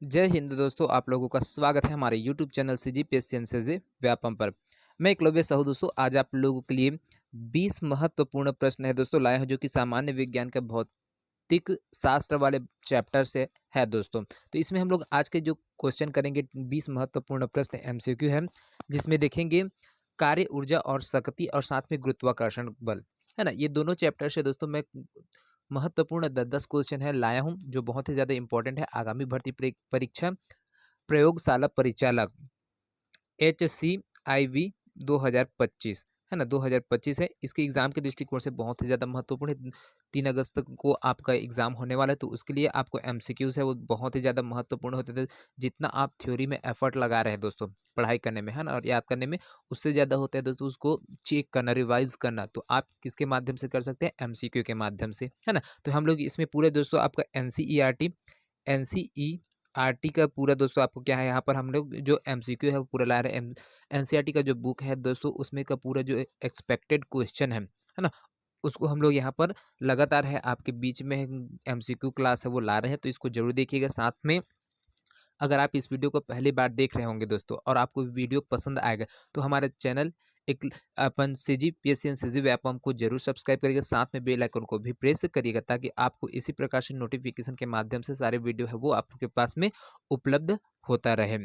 जय हिंद दोस्तों, आप लोगों का स्वागत है हमारे YouTube channel CGPSC NCC Vyapam पर। मैं एकलव्य साहू दोस्तों, आज आप लोगों के लिए 20 महत्वपूर्ण प्रश्न है दोस्तों लाए हैं, जो कि सामान्य विज्ञान का भौतिक शास्त्र वाले चैप्टर से है दोस्तों। तो इसमें हम लोग आज के जो क्वेश्चन करेंगे 20 महत्वपूर्ण प्रश्न एमसीक्यू है, जिसमें देखेंगे कार्य ऊर्जा और शक्ति और साथ में गुरुत्वाकर्षण बल, है ना। ये दोनों चैप्टर से दोस्तों मैं महत्वपूर्ण 10-10 क्वेश्चन है लाया हूँ, जो बहुत ही ज़्यादा इंपॉर्टेंट है आगामी भर्ती परीक्षा प्रयोगशाला परिचालक HCIV 2025, है ना। 2025 है, इसके एग्जाम के दृष्टिकोण से बहुत ही ज़्यादा महत्वपूर्ण है। 3 अगस्त तक को आपका एग्जाम होने वाला है, तो उसके लिए आपको एमसीक्यूज है वो बहुत ही ज़्यादा महत्वपूर्ण होते थे। जितना आप थ्योरी में एफर्ट लगा रहे हैं दोस्तों पढ़ाई करने में, है ना, और याद करने में, उससे ज़्यादा होता है दोस्तों उसको चेक करना, रिवाइज करना। तो आप किसके माध्यम से कर सकते हैं? एमसीक्यू के माध्यम से, है ना। तो हम लोग इसमें पूरे दोस्तों आपका एनसीईआरटी का पूरा दोस्तों आपको क्या है, यहाँ पर हम लोग जो एमसीक्यू है वो पूरा ला रहे हैं। एनसीईआरटी का जो बुक है दोस्तों, उसमें का पूरा जो एक्सपेक्टेड क्वेश्चन है ना, उसको हम लोग यहाँ पर लगातार है आपके बीच में एमसीक्यू क्लास है वो ला रहे हैं। तो इसको जरूर देखिएगा। साथ में अगर आप इस वीडियो को पहली बार देख रहे होंगे दोस्तों और आपको वीडियो पसंद आएगा, तो हमारे चैनल एक अपन सीजीपीएससी एनसीसी व्यापम को जरूर सब्सक्राइब करिएगा। साथ में बेल आइकन को भी प्रेस करिएगा, ताकि आपको इसी प्रकार से नोटिफिकेशन के माध्यम से सारे वीडियो है वो आपके पास में उपलब्ध होता रहे।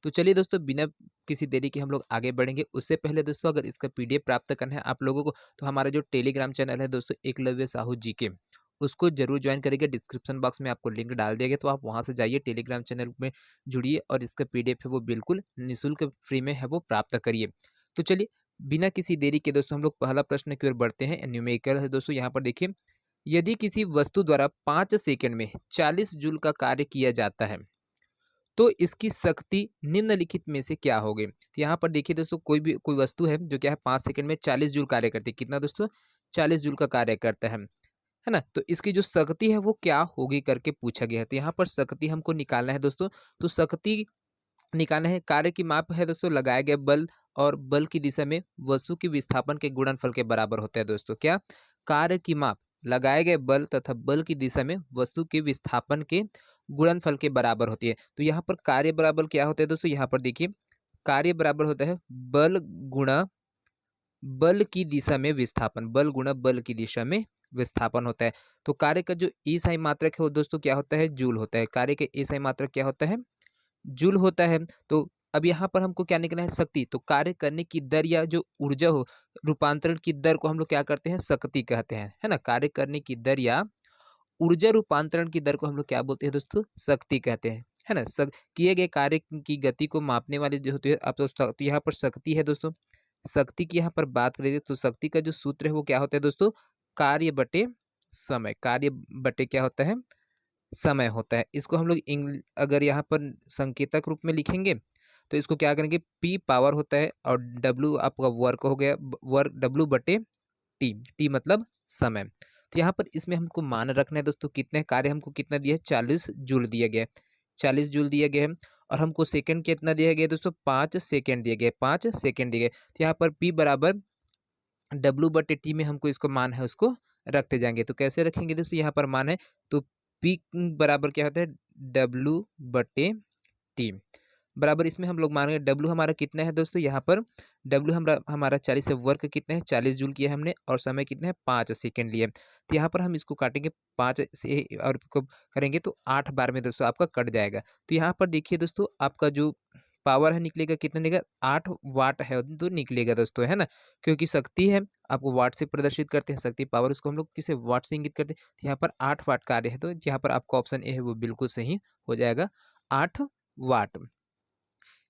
तो चलिए दोस्तों, बिना किसी देरी के हम लोग आगे बढ़ेंगे। उससे पहले दोस्तों, अगर इसका पीडीएफ प्राप्त करना है आप लोगों को, तो हमारा जो टेलीग्राम चैनल है दोस्तों एकलव्य साहू जी के, उसको जरूर ज्वाइन करिएगा। डिस्क्रिप्शन बॉक्स में आपको लिंक डाल दिया गया, तो आप वहां से जाइए, टेलीग्राम चैनल में जुड़िए और इसका पीडीएफ है वो बिल्कुल निःशुल्क फ्री में है वो प्राप्त करिए। तो चलिए बिना किसी देरी के दोस्तों हम लोग पहला प्रश्न की ओर बढ़ते हैं। न्यूमेरिकल है दोस्तों। यहाँ पर देखिए, यदि किसी वस्तु द्वारा 5 सेकंड में 40 जूल का कार्य किया जाता है, तो इसकी शक्ति निम्नलिखित में से क्या होगी? तो यहाँ पर देखिए दोस्तों, कोई वस्तु है जो क्या है 5 सेकंड में 40 जूल कार्य करती है। कितना दोस्तों? 40 जूल का कार्य करता है ना। तो इसकी जो शक्ति है वो क्या होगी करके पूछा गया है। तो यहाँ पर शक्ति हमको निकालना है दोस्तों। तो शक्ति निकालना है, कार्य की माप है दोस्तों लगाए गए बल, और बल की दिशा में वस्तु की विस्थापन के गुणनफल के बराबर होता है दोस्तों। क्या? कार्य की माप लगाए गए बल तथा बल की दिशा में वस्तु के विस्थापन के गुणनफल के बराबर होती है। तो यहाँ पर कार्य बराबर क्या होता है दोस्तों? यहाँ पर देखिए, कार्य बराबर होता है बल गुणा बल की दिशा में विस्थापन, बल गुणा बल की दिशा में विस्थापन होता है। तो कार्य का जो ईसाई मात्रक है वो दोस्तों क्या होता है? जूल होता है। कार्य के ईसाई मात्रक क्या होता है? जूल होता है। तो अब यहाँ पर हमको क्या निकलना है? शक्ति। तो कार्य करने की दर या जो ऊर्जा हो रूपांतरण की दर को हम लोग क्या करते हैं? शक्ति कहते हैं, है ना। कार्य करने की दर या ऊर्जा रूपांतरण की दर को हम लोग क्या बोलते हैं दोस्तों? शक्ति कहते हैं, है ना। किए गए कार्य की गति को मापने वाली जो होती है, अब तो यहाँ पर शक्ति है दोस्तों। शक्ति की यहाँ पर बात करेंगे तो शक्ति का जो सूत्र है वो क्या होता है दोस्तों? कार्य बटे समय। कार्य बटे क्या होता है? समय होता है। इसको हम लोग अगर यहाँ पर संकेतक रूप में लिखेंगे तो इसको क्या करेंगे? P पावर होता है और W आपका वर्क हो गया, वर्क W बटे T। T मतलब समय। तो यहाँ पर इसमें हमको मान रखना है दोस्तों, कितने कार्य हमको कितना दिया है? 40 जूल दिया गया है। 40 जूल दिया गया है। और हमको सेकंड कितना दिया गया दोस्तों? 5 सेकंड दिए गए, 5 सेकंड दिए गए। तो यहाँ पर P बराबर W बटे T में हमको इसको मान है उसको रखते जाएंगे। तो कैसे रखेंगे दोस्तों? यहाँ पर मान है तो P बराबर क्या होता है? W बटे T बराबर, इसमें हम लोग मानेंगे W हमारा कितना है दोस्तों? यहाँ पर W हमारा 40 से, वर्क कितना है? 40 जूल किया है हमने, और समय कितना है? 5 सेकंड लिए। तो यहाँ पर हम इसको काटेंगे 5 से और को करेंगे तो 8 बार में दोस्तों आपका कट जाएगा। तो यहाँ पर देखिए दोस्तों, आपका जो पावर है निकलेगा कितना निकलेगा? 8 वाट है तो निकलेगा दोस्तों, है ना। क्योंकि शक्ति है आपको वाट से प्रदर्शित करते हैं, शक्ति पावर उसको हम लोग किसे? वाट से इंगित करते हैं। तो यहाँ पर 8 वाट कार्य है, तो यहाँ पर आपका ऑप्शन ए है वो बिल्कुल सही हो जाएगा, 8 वाट।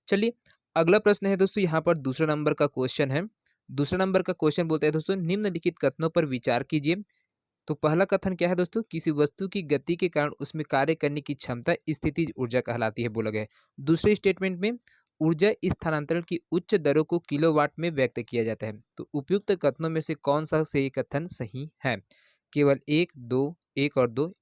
चलिए अगला प्रश्न है दोस्तों, यहाँ पर दूसरा नंबर का क्वेश्चन है। दूसरा नंबर का क्वेश्चन बोलता है दोस्तों, निम्नलिखित कथनों पर विचार कीजिए। तो पहला कथन क्या है दोस्तों? किसी वस्तु की गति के कारण उसमें कार्य करने की क्षमता स्थितिज ऊर्जा कहलाती है, बोला गया है। दूसरे स्टेटमेंट में ऊर्जा स्थानांतरण की उच्च दरों को किलोवाट में व्यक्त किया जाता है। तो उपयुक्त कथनों में से कौन सा सही कथन सही है? केवल एक, दो, एक और दो,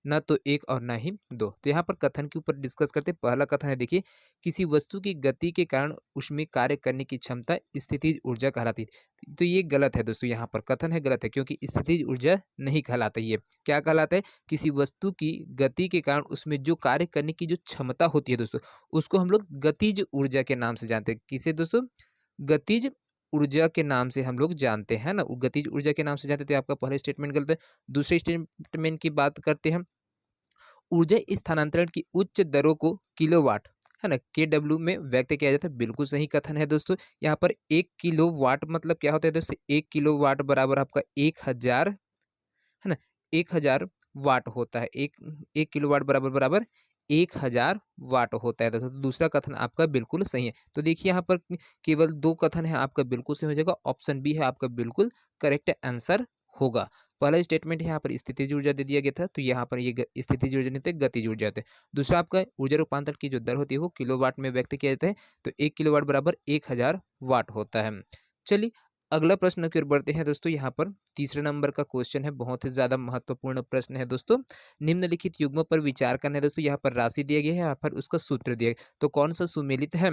ना तो एक और ना ही दो। तो यहाँ पर कथन के ऊपर डिस्कस करते हैं। पहला कथन है, देखिए, किसी वस्तु की गति के कारण उसमें कार्य करने की क्षमता स्थितिज ऊर्जा कहलाती है। तो ये गलत है दोस्तों, यहाँ पर कथन है गलत है, क्योंकि स्थितिज ऊर्जा नहीं कहलाता। ये क्या कहलाता है? किसी वस्तु की गति के कारण उसमें जो कार्य करने की जो क्षमता होती है दोस्तों, उसको हम लोग गतिज ऊर्जा के नाम से जानते हैं। किसे दोस्तों? गतिज ऊर्जा के नाम से हम लोग जानते हैं ना, गतिज ऊर्जा के नाम से जानते हैं। तो आपका पहला स्टेटमेंट गलत है। दूसरे स्टेटमेंट की बात करते हैं। ऊर्जा स्थानांतरण की उच्च दरों को किलोवाट, है ना, केडब्ल्यू में व्यक्त किया जाता है। बिल्कुल सही कथन है दोस्तों। यहाँ पर 1 किलोवाट मतलब क्या होता है दोस्तों? 1 किलोवाट बराबर आपका 1000, है ना, 1000 वाट होता है। एक किलोवाट बराबर बराबर 1000 वाट होता है दोस्तों। तो दूसरा कथन आपका बिल्कुल सही है। तो देखिए यहाँ पर केवल 2 कथन है आपका बिल्कुल सही हो जाएगा। ऑप्शन बी है आपका बिल्कुल करेक्ट आंसर होगा। पहला स्टेटमेंट यहाँ पर स्थितिज ऊर्जा दे दिया गया था, तो यहाँ पर ये स्थितिज ऊर्जा नहीं थे, गतिज ऊर्जा थे। दूसरा आपका ऊर्जा रूपांतरण की जो दर होती है वो किलोवाट में व्यक्त किया जाता है। तो 1 किलोवाट बराबर 1000 वाट होता है। चलिए अगला प्रश्न की ओर बढ़ते हैं दोस्तों। यहाँ पर तीसरे नंबर का क्वेश्चन है, बहुत ही ज्यादा महत्वपूर्ण प्रश्न है दोस्तों। निम्नलिखित युग्मों पर विचार करना है दोस्तों। यहाँ पर राशि दिया गया है, यहाँ पर उसका सूत्र दिया गया है। तो कौन सा सुमेलित है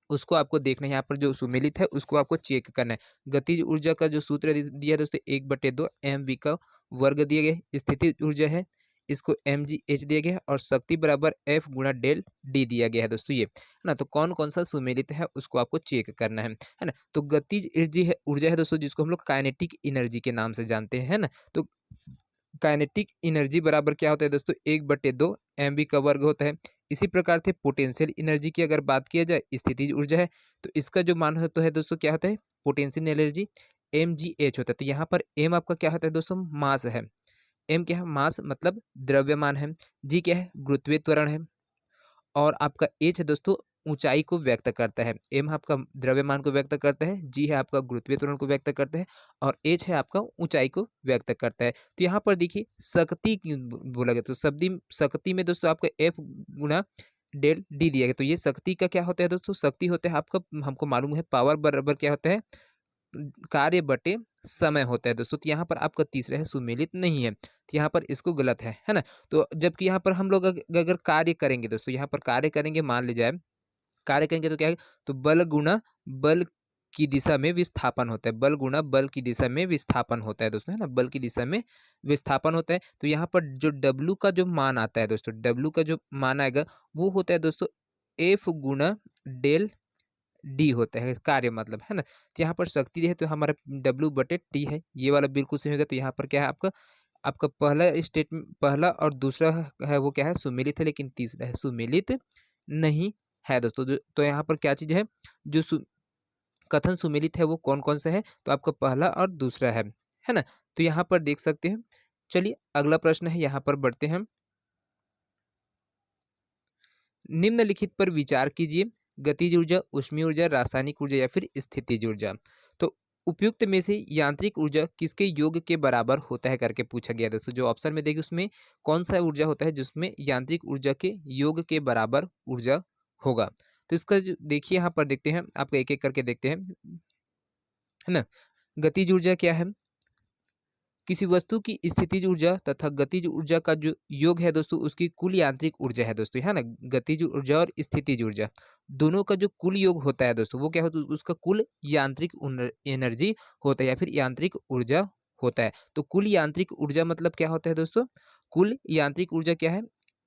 उसको आपको देखना है। यहाँ पर जो सुमेलित है उसको आपको चेक करना है। गतिज ऊर्जा का जो सूत्र दिया है दोस्तों, 1/2 mv का वर्ग दिया गया है। स्थितिज ऊर्जा है, इसको mgh दिया गया है, और शक्ति बराबर F गुणा डेल D दिया गया है दोस्तों। ये है ना, तो कौन कौन सा सुमेलित है उसको आपको चेक करना है ना। तो गतिज ऊर्जा है दोस्तों, जिसको हम लोग काइनेटिक एनर्जी के नाम से जानते हैं, है ना। तो काइनेटिक एनर्जी बराबर क्या होता है दोस्तों? 1/2 mv का वर्ग होता है। इसी प्रकार से पोटेंशियल एनर्जी की अगर बात किया जाए, स्थितिज ऊर्जा है, तो इसका जो मान होता है दोस्तों क्या होता है? पोटेंशियल एनर्जी mgh होता है। तो यहाँ पर m आपका क्या होता है दोस्तों? मास है। m क्या है? मास मतलब द्रव्यमान है। g क्या है? गुरुत्वीय त्वरण है। और आपका एच है दोस्तों, ऊंचाई को व्यक्त करता है। एम आपका द्रव्यमान को व्यक्त करता है, जी है आपका गुरुत्वीय त्वरण को व्यक्त करता है, और एच है आपका ऊंचाई को व्यक्त करता है। तो यहाँ पर देखिए शक्ति क्यों बोला गया, तो शक्ति में दोस्तों आपका एफ गुना डेल डी दिया गया। तो ये शक्ति का क्या होता है दोस्तों? शक्ति होता है आपका, हमको मालूम है, पावर बराबर क्या होता है? कार्य बटे समय होता है दोस्तों। तो यहाँ पर आपका तीसरा है सुमेलित नहीं है, तो यहाँ पर इसको गलत है ना। तो जबकि यहाँ पर हम लोग अगर कार्य करेंगे दोस्तों, यहाँ पर कार्य करेंगे, मान लीजिए कार्य करेंगे तो क्या है? तो बल गुणा बल की दिशा में विस्थापन होता है। बल गुणा बल की दिशा में विस्थापन होता है दोस्तों, है ना, बल की दिशा में विस्थापन होता है। तो यहाँ पर जो W का जो मान आता है दोस्तों, W का जो मान आएगा वो होता है दोस्तों F गुणा डेल डी होता है, कार्य मतलब, है ना। तो यहाँ पर शक्ति है तो हमारा W/T है, ये वाला बिल्कुल सही होगा। तो यहाँ पर क्या है आपका आपका पहला और दूसरा है वो क्या है? सुमेलित है, लेकिन तीसरा है सुमेलित नहीं है दोस्तों। तो यहाँ पर क्या चीज़ है? जो कथन सुमेलित है वो कौन कौन सा है? तो आपका पहला और दूसरा है ना। तो यहाँ पर देख सकते हैं। चलिए अगला प्रश्न है, यहाँ पर बढ़ते हैं। निम्नलिखित पर विचार कीजिए। गतिज ऊर्जा, ऊष्मीय ऊर्जा, रासायनिक ऊर्जा या फिर स्थितिज ऊर्जा। तो उपयुक्त में से यांत्रिक ऊर्जा किसके योग के बराबर होता है करके पूछा गया दोस्तों। जो ऑप्शन में देखिए उसमें कौन सा ऊर्जा होता है जिसमें यांत्रिक ऊर्जा के योग के बराबर ऊर्जा होगा। तो इसका जो देखिए यहाँ पर देखते हैं, आपको एक एक करके देखते हैं, है ना। गतिज ऊर्जा क्या है? किसी वस्तु की स्थितिज ऊर्जा तथा गतिज ऊर्जा का जो योग है दोस्तों, उसकी कुल यांत्रिक ऊर्जा है दोस्तों, है ना। गतिज ऊर्जा और स्थितिज ऊर्जा दोनों का जो कुल योग होता है दोस्तों, वो क्या होता है? उसका कुल यांत्रिक एनर्जी होता है या फिर यांत्रिक ऊर्जा होता है। तो कुल यांत्रिक ऊर्जा मतलब क्या होता है दोस्तों? कुल यांत्रिक ऊर्जा क्या है?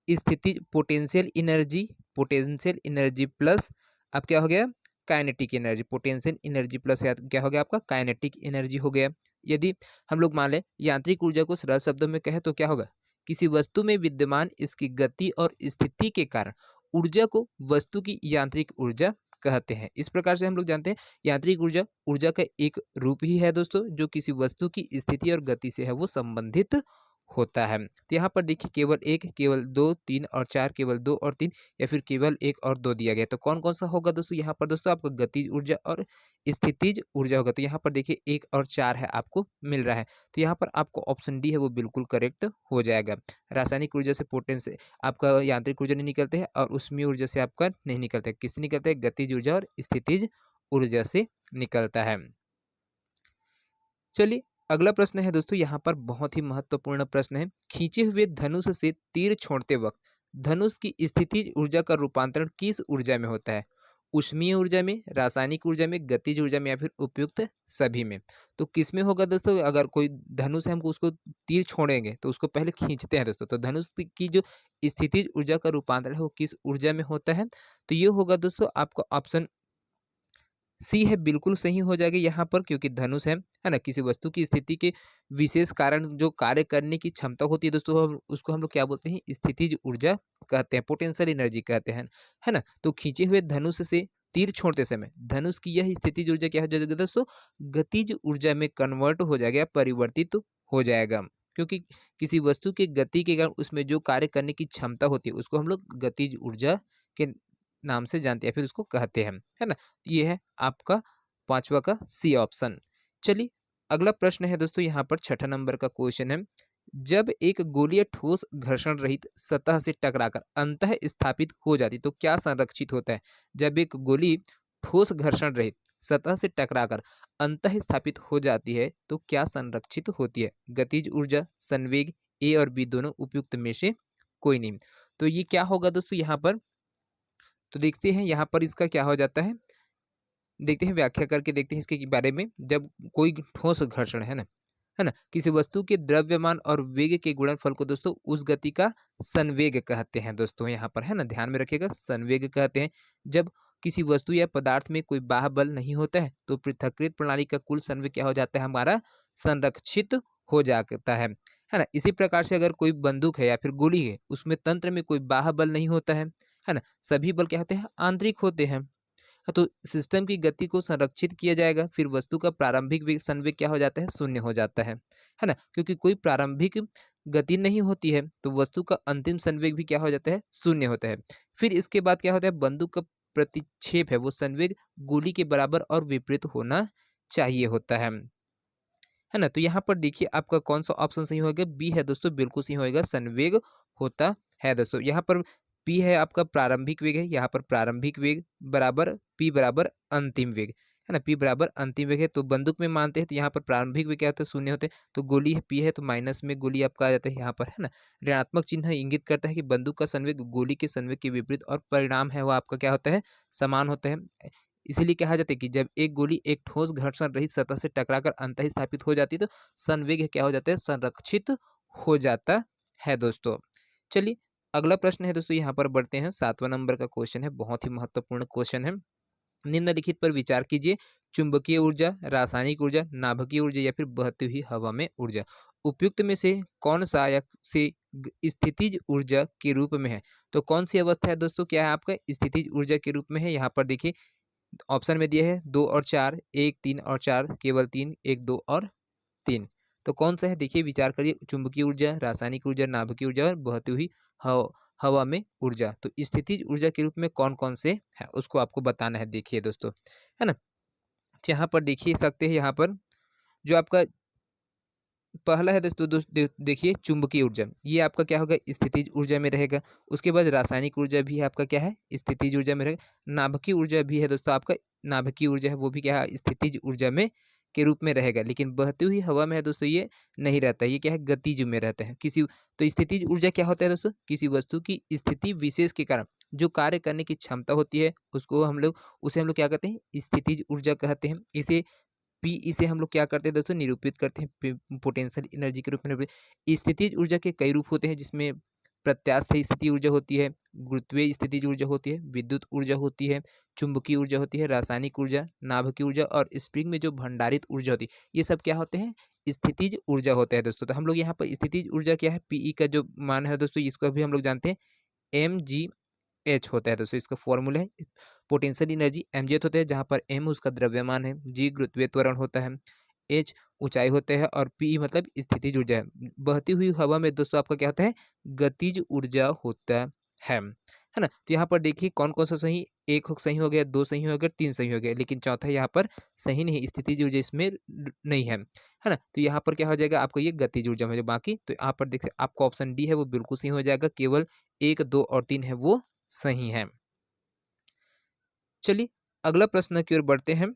स्थितिज पोटेंशियल एनर्जी प्लस अब क्या हो गया? Kinetic energy. Potential energy plus क्या हो गया आपका? काइनेटिक एनर्जी हो गया। यदि हम लोग मान लें यांत्रिक ऊर्जा को सरल शब्दों में कहें तो क्या होगा? किसी वस्तु में विद्यमान इसकी गति और स्थिति के कारण ऊर्जा को वस्तु की यांत्रिक ऊर्जा कहते हैं। इस प्रकार से हम लोग जानते हैं यांत्रिक ऊर्जा ऊर्जा का एक रूप ही है दोस्तों, जो किसी वस्तु की स्थिति और गति से है वो संबंधित होता है। तो यहाँ पर देखिए केवल 1, केवल 2, 3 और 4, केवल 2 और 3, या फिर केवल 1 और 2 दिया गया। तो कौन कौन सा होगा दोस्तों? यहाँ पर दोस्तों आपको गतिज ऊर्जा और स्थितिज ऊर्जा होगा। तो यहाँ पर देखिए 1 और 4 है आपको मिल रहा है। तो यहाँ पर आपको ऑप्शन डी है वो बिल्कुल करेक्ट हो जाएगा। रासायनिक ऊर्जा से पोटेंशियल आपका यांत्रिक ऊर्जा नहीं निकलते हैं, और ऊष्मीय ऊर्जा से आपका नहीं निकलता है। किससे निकलता है? गतिज ऊर्जा और स्थितिज ऊर्जा से निकलता है। चलिए अगला प्रश्न है दोस्तों, यहाँ पर बहुत ही महत्वपूर्ण प्रश्न है। खींचे हुए धनुष से तीर छोड़ते वक्त धनुष की स्थितिज ऊर्जा का रूपांतरण किस ऊर्जा में होता है? ऊष्मीय ऊर्जा में, रासायनिक ऊर्जा में, गतिज ऊर्जा में, या फिर उपयुक्त सभी में? तो किस में होगा दोस्तों? अगर कोई धनुष है, हमको उसको तीर छोड़ेंगे तो उसको पहले खींचते हैं दोस्तों, तो धनुष की जो स्थितिज ऊर्जा का रूपांतरण है वो किस ऊर्जा में होता है? तो ये होगा दोस्तों आपका ऑप्शन सी है, बिल्कुल सही हो जाएगी यहाँ पर, क्योंकि धनुष है ना, किसी वस्तु की स्थिति के विशेष कारण जो कार्य करने की क्षमता होती है दोस्तों, उसको हम लोग क्या बोलते हैं? स्थितिज ऊर्जा कहते हैं, पोटेंशियल एनर्जी कहते हैं, है ना। तो खींचे हुए धनुष से तीर छोड़ते समय धनुष की यह स्थितिज ऊर्जा क्या हो जाएगी दोस्तों? गतिज ऊर्जा में कन्वर्ट हो जाएगा, परिवर्तित हो जाएगा, क्योंकि किसी वस्तु के गति के कारण उसमें जो कार्य करने की क्षमता होती है उसको हम लोग गतिज ऊर्जा के नाम से जानते हैं, फिर उसको कहते हैं, है ना। तो ये है आपका पांचवा का सी ऑप्शन। चलिए अगला प्रश्न है दोस्तों, यहाँ पर छठा नंबर का क्वेश्चन है। जब एक गोलीय ठोस घर्षण रहित सतह से टकराकर अंतः स्थापित हो जाती तो क्या संरक्षित होता है? जब एक गोली ठोस घर्षण रहित सतह से टकराकर अंतः स्थापित हो जाती है तो क्या संरक्षित होती है? गतिज ऊर्जा, संवेग, ए और बी दोनों, उपयुक्त में से कोई नहीं। तो ये क्या होगा दोस्तों यहाँ पर? तो देखते हैं यहाँ पर इसका क्या हो जाता है, देखते हैं व्याख्या करके देखते हैं इसके बारे में। जब कोई ठोस घर्षण है ना, किसी वस्तु के द्रव्यमान और वेग के गुणनफल को दोस्तों उस गति का संवेग कहते हैं दोस्तों, यहाँ पर है ना, ध्यान में रखिएगा, संवेग कहते हैं। जब किसी वस्तु या पदार्थ में कोई बाह्य बल नहीं होता है तो पृथक्कृत प्रणाली का कुल संवेग क्या हो जाता है? हमारा संरक्षित हो जाता है ना। इसी प्रकार से अगर कोई बंदूक है या फिर गोली है, उसमें तंत्र में कोई बाह्य बल नहीं होता है ना, सभी बल क्या होते हैं? आंतरिक होते हैं। हाँ, तो सिस्टम की गति को संरक्षित किया जाएगा, फिर वस्तु का प्रारंभिक वेग संवेग क्या हो जाता है? शून्य हो जाता है ना, क्योंकि कोई प्रारंभिक गति नहीं होती है तो वस्तु का अंतिम संवेग भी क्या हो जाता है? शून्य होता है। फिर इसके बाद क्या होता है? बंदूक का प्रतिक्षेप है वो संवेग गोली के बराबर और विपरीत होना चाहिए होता है ना। तो यहाँ पर देखिए आपका कौन सा ऑप्शन सही होगा? बी है दोस्तों, बिल्कुल सही होगा, संवेग होता है दोस्तों। यहाँ पर पी है आपका प्रारंभिक वेग है, यहाँ पर प्रारंभिक वेग बराबर पी बराबर अंतिम वेग, है ना, पी बराबर अंतिम वेग है। तो बंदूक में मानते हैं तो यहाँ पर प्रारंभिक वेग क्या होता है? शून्य होते हैं। तो गोली है पी है तो माइनस में गोली आपका आ जाता है यहाँ पर, है ना। ऋणात्मक चिन्ह इंगित करता है कि बंदूक का संवेग गोली के संवेग के विपरीत और परिणाम है वो आपका क्या होता है? समान होता है। इसीलिए कहा जाता है कि जब एक गोली एक ठोस घर्षण रहित सतह से टकराकर अंतः स्थापित हो जाती है तो संवेग क्या हो जाता है? संरक्षित हो जाता है दोस्तों। चलिए अगला प्रश्न है दोस्तों, यहाँ पर बढ़ते हैं, 7वां नंबर का क्वेश्चन है, बहुत ही महत्वपूर्ण क्वेश्चन है। निम्नलिखित पर विचार कीजिए। चुंबकीय ऊर्जा, रासायनिक ऊर्जा, नाभिकीय ऊर्जा या फिर बहती हुई हवा में ऊर्जा, उपयुक्त में से कौन सा या से स्थितिज ऊर्जा के रूप में है? तो कौन सी अवस्था है दोस्तों, क्या है आपका? स्थितिज ऊर्जा के रूप में है। यहाँ पर देखिए ऑप्शन में दिए है 2 और 4, 1, 3 और 4, केवल 3, 1, 2 और 3। तो कौन सा है? देखिए विचार करिए, चुंबकीय ऊर्जा, रासायनिक ऊर्जा, नाभिकीय ऊर्जा और बहती हुई हवा में ऊर्जा। तो स्थितिज ऊर्जा के रूप में कौन कौन से है उसको आपको बताना है, देखिए दोस्तों, है ना। तो यहाँ पर देखिए सकते हैं, यहाँ पर जो आपका पहला है दोस्तों, देखिए चुंबकीय ऊर्जा, ये आपका क्या होगा? स्थितिज ऊर्जा में रहेगा। उसके बाद रासायनिक ऊर्जा भी आपका क्या है? स्थितिज ऊर्जा में रहेगा। नाभिकीय ऊर्जा भी है दोस्तों आपका, नाभिकीय ऊर्जा है वो भी क्या है? स्थितिज ऊर्जा में के रूप में रहेगा। लेकिन बहती हुई हवा में है दोस्तों ये नहीं रहता है, ये क्या है? गतिज में रहता है। किसी तो स्थितिज ऊर्जा क्या होता है दोस्तों? किसी वस्तु की स्थिति विशेष के कारण जो कार्य करने की क्षमता होती है उसको हम लोग उसे हम लोग क्या कहते हैं? स्थितिज ऊर्जा कहते हैं। इसे हम लोग क्या करते हैं दोस्तों? निरूपित करते हैं पोटेंशियल एनर्जी के रूप में स्थितिज ऊर्जा के कई रूप होते हैं, जिसमें प्रत्यास्थ स्थिति ऊर्जा होती है, गुरुत्वीय स्थितिज ऊर्जा होती है, विद्युत ऊर्जा होती है, चुंबकीय ऊर्जा होती है, रासायनिक ऊर्जा, नाभिकीय ऊर्जा और स्प्रिंग में जो भंडारित ऊर्जा होती है, ये सब क्या होते हैं? स्थितिज ऊर्जा होते हैं दोस्तों। तो हम लोग यहाँ पर स्थितिज ऊर्जा क्या है? पीई का जो मान है दोस्तों, इसको भी हम लोग जानते हैं mgh होता है दोस्तों, इसका फॉर्मूला है। पोटेंशियल एनर्जी mgh होता है, जहाँ पर m उसका द्रव्यमान है, g गुरुत्वीय त्वरण होता है, h ऊंचाई होता है और p मतलब स्थितिज ऊर्जा है। बहती हुई हवा में दोस्तों आपका क्या होता है? गतिज ऊर्जा होता है ना। तो यहाँ पर देखिए कौन कौन सा सही, एक सही हो गया, 2 सही हो गया, 3 सही हो गया, लेकिन चौथा यहाँ पर सही नहीं, स्थितिज ऊर्जा इसमें नहीं है ना। तो यहाँ पर क्या हो जाएगा आपको? ये गतिज ऊर्जा में जो बाकी, तो यहाँ पर देखिए आपका ऑप्शन डी है वो बिल्कुल सही हो जाएगा, केवल 1, 2 और 3 है वो सही है। चलिए अगला प्रश्न की ओर बढ़ते हैं।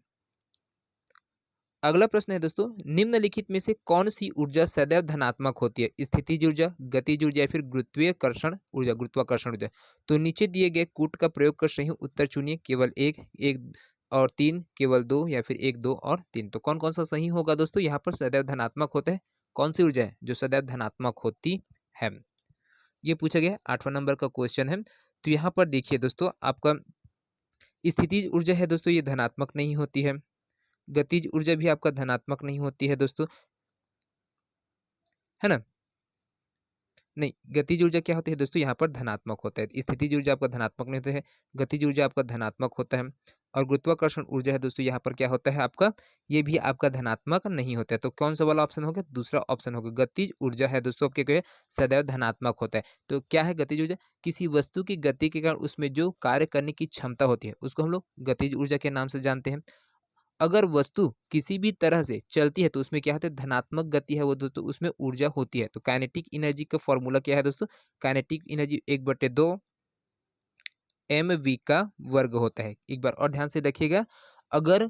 अगला प्रश्न है दोस्तों, निम्नलिखित में से कौन सी ऊर्जा सदैव धनात्मक होती है? स्थितिज ऊर्जा, गतिज ऊर्जा या फिर गुरुत्वाकर्षण ऊर्जा, गुरुत्वाकर्षण ऊर्जा। तो नीचे दिए गए कूट का प्रयोग कर सही उत्तर चुनिए। केवल एक, एक और तीन, केवल दो या फिर एक, दो और तीन। तो कौन कौन सा सही होगा दोस्तों? यहाँ पर सदैव धनात्मक होता है। कौन सी ऊर्जा है जो सदैव धनात्मक होती है? ये पूछा गया 8वां नंबर का क्वेश्चन है। तो यहाँ पर देखिए दोस्तों, आपका स्थितिज ऊर्जा है दोस्तों, ये धनात्मक नहीं होती है। गतिज ऊर्जा भी आपका धनात्मक नहीं होती है दोस्तों, है ना? नहीं, गतिज ऊर्जा क्या होती है दोस्तों? यहाँ पर धनात्मक होता है। स्थितिज ऊर्जा आपका धनात्मक नहीं होता है, गतिज ऊर्जा आपका धनात्मक होता है। और गुरुत्वाकर्षण ऊर्जा है दोस्तों, यहाँ पर क्या होता है आपका? ये भी आपका धनात्मक नहीं होता है। तो कौन सा वाला ऑप्शन होगा? दूसरा ऑप्शन होगा। गतिज ऊर्जा है दोस्तों आपके क्या है? सदैव धनात्मक होता है। तो क्या है गतिज ऊर्जा? किसी वस्तु की गति के कारण उसमें जो कार्य करने की क्षमता होती है, उसको हम लोग गतिज ऊर्जा के नाम से जानते हैं। अगर वस्तु किसी भी तरह से चलती है तो उसमें क्या होता है? धनात्मक गति है वो दोस्तों, उसमें ऊर्जा होती है। तो काइनेटिक एनर्जी का फॉर्मूला क्या है दोस्तों? काइनेटिक एनर्जी 1/2 mv का वर्ग होता है। एक बार और ध्यान से देखिएगा, अगर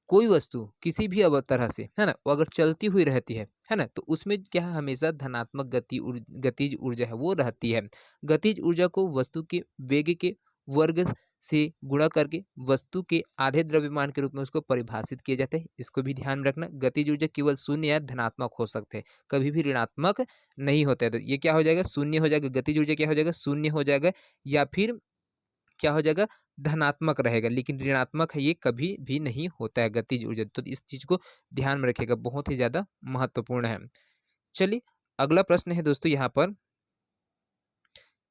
कोई वस्तु किसी भी तरह से, है ना, वो अगर चलती हुई रहती है ना, तो उसमें क्या है? हमेशा धनात्मक गतिज ऊर्जा है वो रहती है। गतिज ऊर्जा को वस्तु के वेग के वर्ग से गुणा करके वस्तु के आधे द्रव्यमान के रूप में उसको परिभाषित किया जाता है। इसको भी ध्यान में रखना। गतिज ऊर्जा केवल शून्य या धनात्मक हो सकते हैं, कभी भी ऋणात्मक नहीं होता है। तो ये क्या हो जाएगा? शून्य हो जाएगा। गतिज ऊर्जा क्या हो जाएगा? शून्य हो जाएगा, या फिर क्या हो जाएगा? धनात्मक रहेगा। लेकिन ऋणात्मक है ये कभी भी नहीं होता है गतिज ऊर्जा। तो इस चीज को ध्यान में रखिएगा, बहुत ही ज्यादा महत्वपूर्ण है। चलिए अगला प्रश्न है दोस्तों, यहाँ पर, है